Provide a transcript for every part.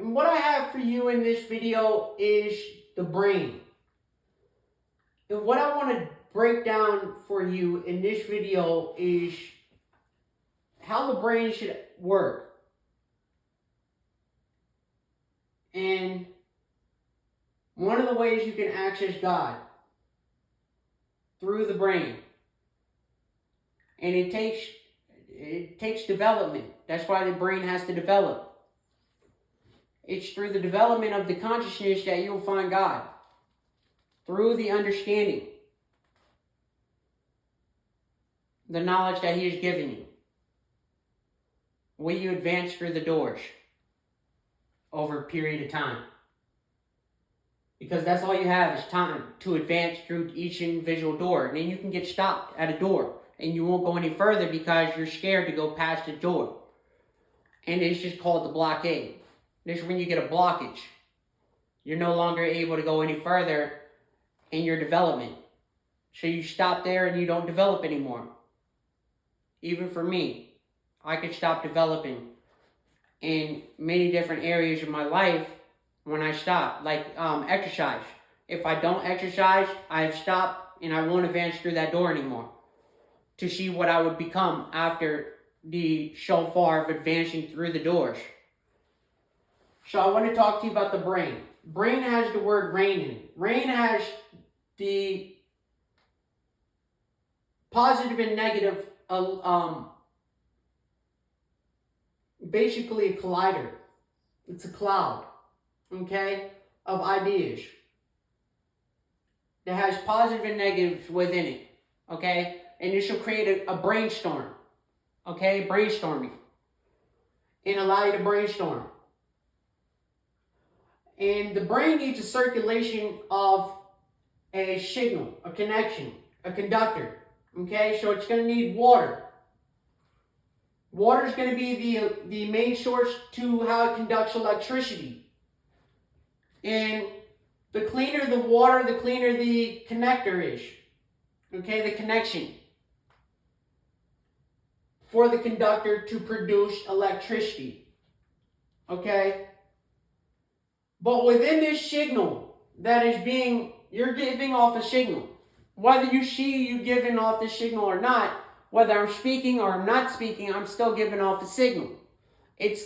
And what I have for you in this video is the brain. And what I want to break down for you in this video is how the brain should work. And one of the ways you can access God through the brain. And it takes development. That's why the brain has to develop. It's through the development of the consciousness that you'll find God. Through the understanding. The knowledge that He has given you. Will you advance through the doors over a period of time? Because that's all you have is time to advance through each individual door. And then you can get stopped at a door. And you won't go any further because you're scared to go past the door. And it's just called the blockade. This is when you get a blockage. You're no longer able to go any further in your development. So you stop there and you don't develop anymore. Even for me, I could stop developing in many different areas of my life when I stop. Like exercise. If I don't exercise, I have stopped and I won't advance through that door anymore. To see what I would become after the shofar of advancing through the doors. So I want to talk to you about the brain. Brain has the word rain in it. Rain has the positive and negative, basically a collider. It's a cloud, okay, of ideas that has positive and negatives within it, okay? And this will create a brainstorm, okay, brainstorming, and allow you to brainstorm. And the brain needs a circulation of a signal, a connection, a conductor. Okay, so it's going to need water. Water is going to be the main source to how it conducts electricity. And the cleaner the water, the cleaner the connector is. Okay, the connection. For the conductor to produce electricity. Okay? But within this signal that is you're giving off a signal. Whether you see you giving off the signal or not, whether I'm speaking or I'm not speaking, I'm still giving off a signal. It's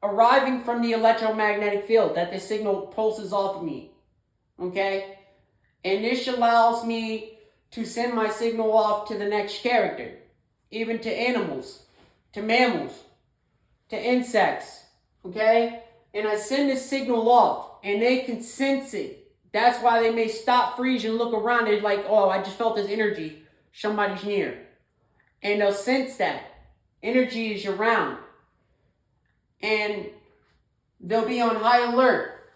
arriving from the electromagnetic field that the signal pulses off of me. Okay? And this allows me to send my signal off to the next character. Even to animals, to mammals, to insects. Okay? And I send this signal off, and they can sense it. That's why they may stop, freeze, and look around. They're like, oh, I just felt this energy. Somebody's near. And they'll sense that. Energy is around. And they'll be on high alert.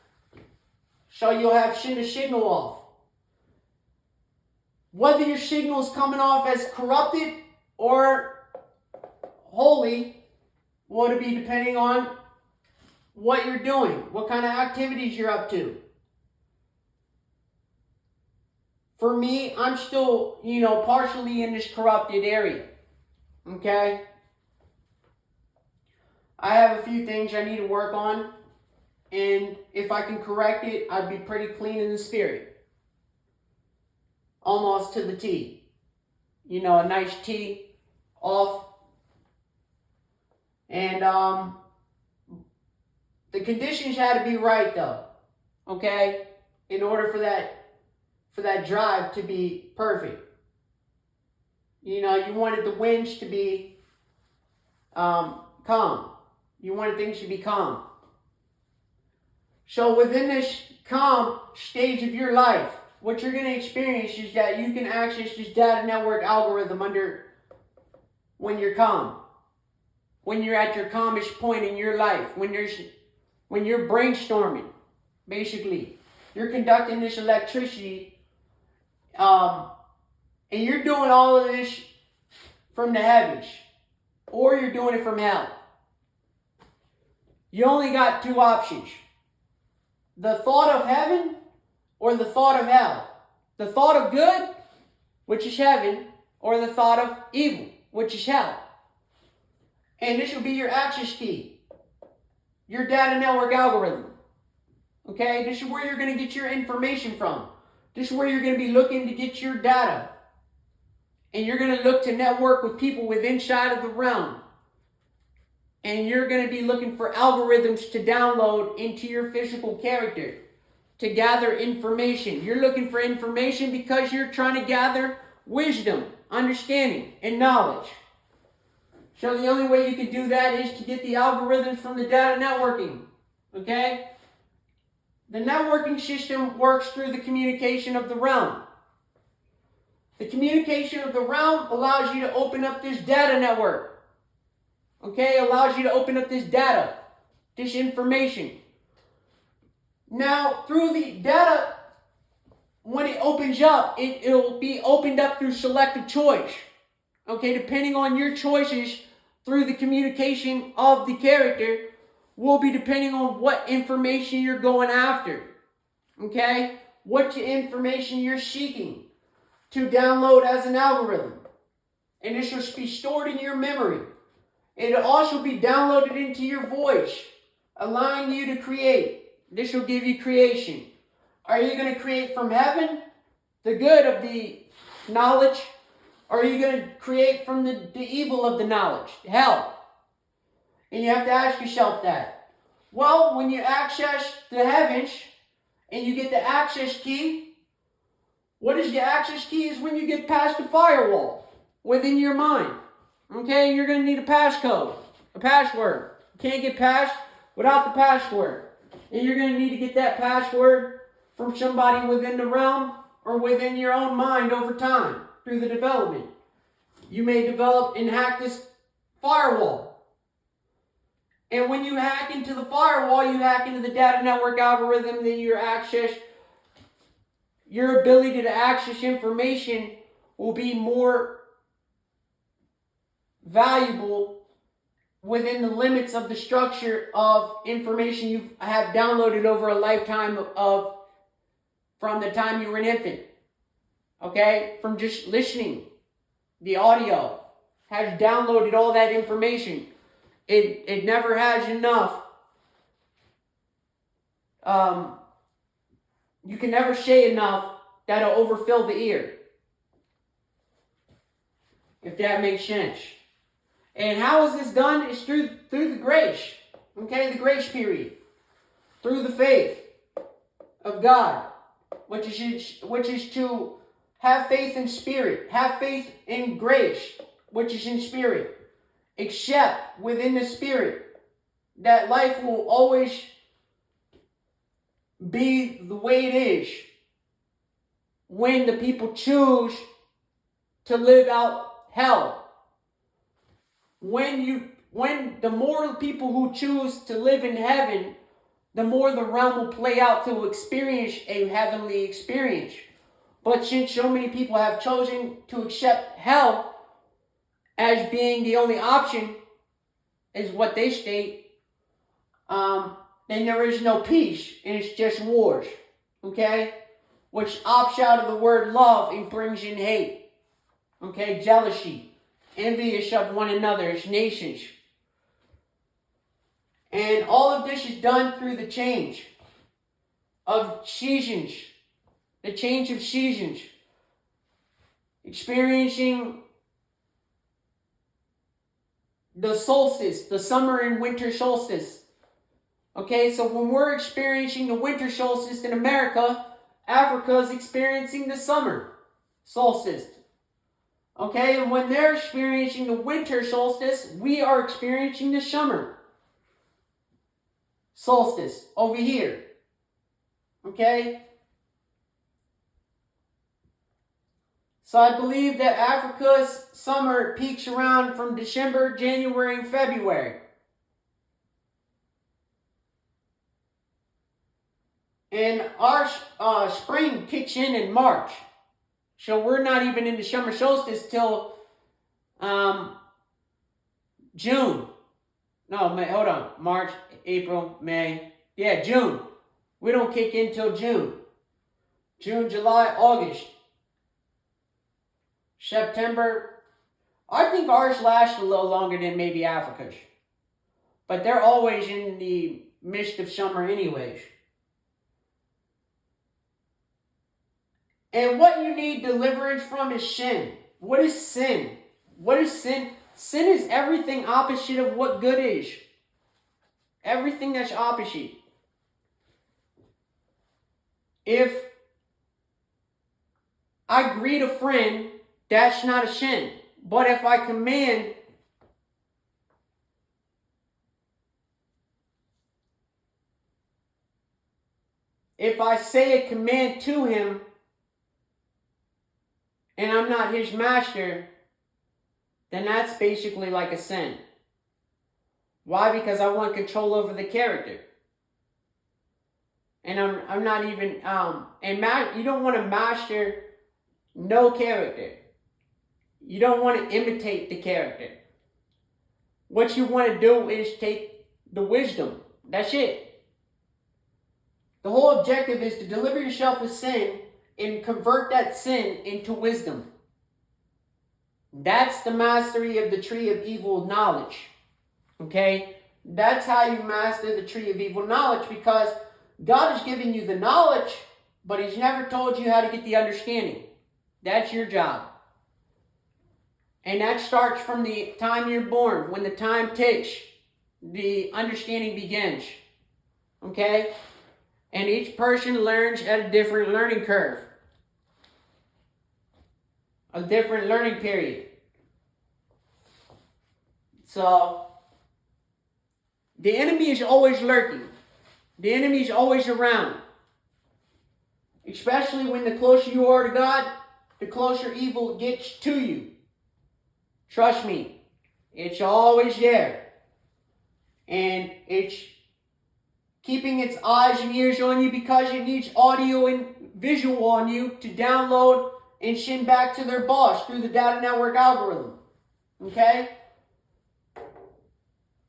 So you'll have send a signal off. Whether your signal is coming off as corrupted or holy, would it be depending on what you're doing, what kind of activities you're up to. For me, I'm still, partially in this corrupted area. Okay? I have a few things I need to work on. And if I can correct it, I'd be pretty clean in the spirit. Almost to the T. A nice T off. And, the conditions had to be right, though, okay, in order for that drive to be perfect. You wanted the winds to be calm. You wanted things to be calm. So within this calm stage of your life, what you're going to experience is that you can access this data network algorithm when you're calm. When you're at your calmest point in your life, when you're brainstorming, basically, you're conducting this electricity, and you're doing all of this from the heavens, or you're doing it from hell. You only got two options. The thought of heaven or the thought of hell. The thought of good, which is heaven, or the thought of evil, which is hell. And this will be your access key. your data network algorithm. Okay, this is where you're going to get your information from. This is where you're going to be looking to get your data. And you're going to look to network with people within inside of the realm. And you're going to be looking for algorithms to download into your physical character to gather information. You're looking for information because you're trying to gather wisdom, understanding, and knowledge. So the only way you can do that is to get the algorithms from the data networking. Okay? The networking system works through the communication of the realm. The communication of the realm allows you to open up this data network. Okay? Allows you to open up this data, this information. Now, through the data, when it opens up, it'll be opened up through selective choice. Okay? Depending on your choices through the communication of the character will be depending on what information you're going after. Okay? What information you're seeking to download as an algorithm. And this will be stored in your memory. It'll also be downloaded into your voice, allowing you to create. This will give you creation. Are you going to create from heaven, the good of the knowledge? Or are you going to create from the evil of the knowledge, hell? And you have to ask yourself that. Well, when you access the heavens and you get the access key, what is the access key? Is when you get past the firewall within your mind. Okay, you're going to need a passcode, a password. You can't get past without the password. And you're going to need to get that password from somebody within the realm or within your own mind over time through the development. You may develop and hack this firewall. And when you hack into the firewall, you hack into the data network algorithm, then your ability to access information will be more valuable within the limits of the structure of information you have downloaded over a lifetime of from the time you were an infant. Okay? From just listening. The audio has downloaded all that information. It never has enough. You can never say enough that'll overfill the ear. If that makes sense. And how is this done? It's through the grace. Okay, the grace period. Through the faith of God. Which is to have faith in spirit. Have faith in grace, which is in spirit. Accept within the spirit that life will always be the way it is when the people choose to live out hell. When the more people who choose to live in heaven, the more the realm will play out to experience a heavenly experience. But since so many people have chosen to accept hell as being the only option, is what they state, then there is no peace, and it's just wars. Okay? Which opts out of the word love and brings in hate. Okay? Jealousy. Envious of one another as nations. And all of this is done through the change of seasons. The change of seasons. Experiencing the solstice, the summer and winter solstice. Okay, so when we're experiencing the winter solstice in America, Africa is experiencing the summer solstice. Okay, and when they're experiencing the winter solstice, we are experiencing the summer solstice over here. Okay? So I believe that Africa's summer peaks around from December, January, and February. And our spring kicks in March. So we're not even in the summer solstice till June. No, hold on. March, April, May. Yeah, June. We don't kick in till June. June, July, August. September. I think ours lasts a little longer than maybe Africa's. But they're always in the midst of summer anyways. And what you need deliverance from is sin. What is sin? What is sin? Sin is everything opposite of what good is. Everything that's opposite. If I greet a friend, that's not a sin. But if I command if I say a command to him and I'm not his master, then that's basically like a sin. Why? Because I want control over the character. And I'm not even, you don't want to master no character. You don't want to imitate the character. What you want to do is take the wisdom. That's it. The whole objective is to deliver yourself of sin and convert that sin into wisdom. That's the mastery of the tree of evil knowledge. Okay? That's how you master the tree of evil knowledge, because God has given you the knowledge, but He's never told you how to get the understanding. That's your job. And that starts from the time you're born. When the time ticks, the understanding begins. Okay? And each person learns at a different learning curve. A different learning period. So, the enemy is always lurking. The enemy is always around. Especially when the closer you are to God, the closer evil gets to you. Trust me, it's always there. And it's keeping its eyes and ears on you because it needs audio and visual on you to download and send back to their boss through the data network algorithm. Okay?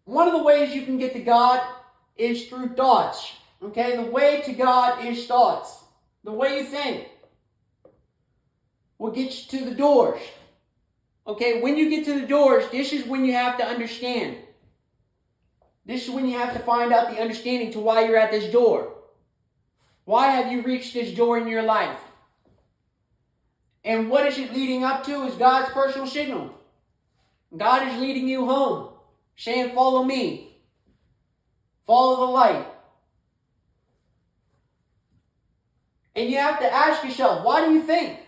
One of the ways you can get to God is through thoughts. Okay? The way to God is thoughts. The way you think will get you to the doors. Okay? When you get to the doors, this is when you have to understand. This is when you have to find out the understanding to why you're at this door. Why have you reached this door in your life? And what is it leading up to is God's personal signal. God is leading you home, saying, follow me. Follow the light. And you have to ask yourself, why do you think?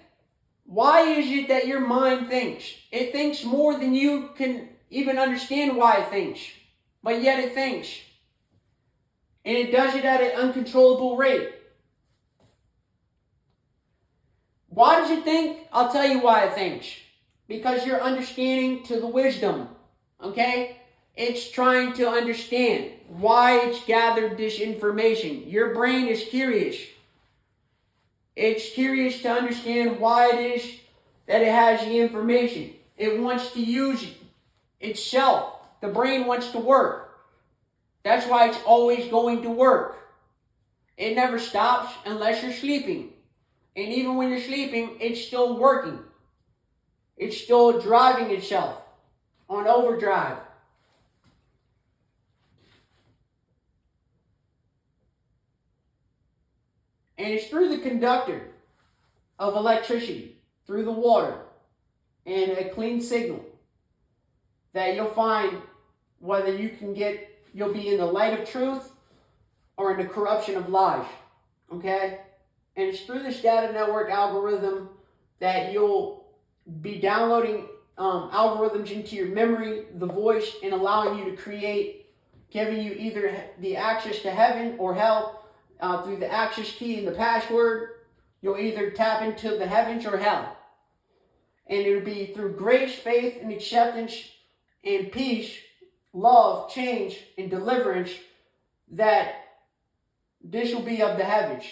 Why is it that your mind thinks? It thinks more than you can even understand why it thinks. But yet it thinks. And it does it at an uncontrollable rate. Why does it think? I'll tell you why it thinks. Because you're understanding to the wisdom. Okay? It's trying to understand why it's gathered this information. Your brain is curious. It's curious to understand why it is that it has the information. It wants to use itself. The brain wants to work. That's why it's always going to work. It never stops unless you're sleeping. And even when you're sleeping, it's still working. It's still driving itself on overdrive. And it's through the conductor of electricity, through the water, and a clean signal, that you'll find whether you'll be in the light of truth or in the corruption of lies. Okay? And it's through this data network algorithm that you'll be downloading algorithms into your memory, the voice, and allowing you to create, giving you either the access to heaven or hell through the access key and the password. You'll either tap into the heavens or hell. And it'll be through grace, faith, and acceptance, and peace, love, change, and deliverance that this will be of the heavens,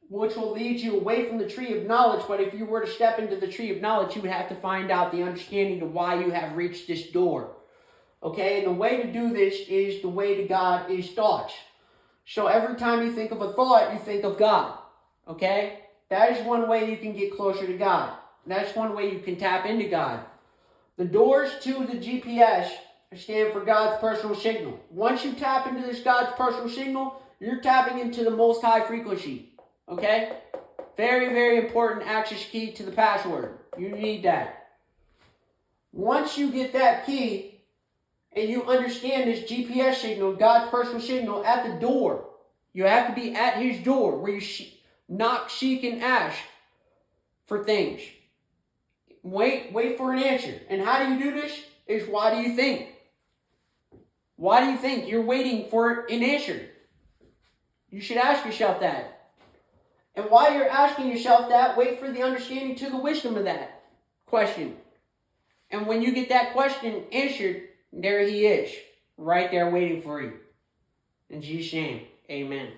which will lead you away from the tree of knowledge. But if you were to step into the tree of knowledge, you would have to find out the understanding of why you have reached this door. Okay? And the way to do this is the way to God is thoughts. So every time you think of a thought, you think of God. Okay? That is one way you can get closer to God. That's one way you can tap into God. The doors to the GPS I stand for God's personal signal. Once you tap into this God's personal signal, you're tapping into the most high frequency. Okay? Very, very important access key to the password. You need that. Once you get that key and you understand this GPS signal, God's personal signal, at the door, you have to be at his door where you knock, seek, and ask for things. Wait for an answer. And how do you do this? Is why do you think? Why do you think you're waiting for an answer? You should ask yourself that. And while you're asking yourself that, wait for the understanding to the wisdom of that question. And when you get that question answered, there he is, right there waiting for you. In Jesus' name, amen.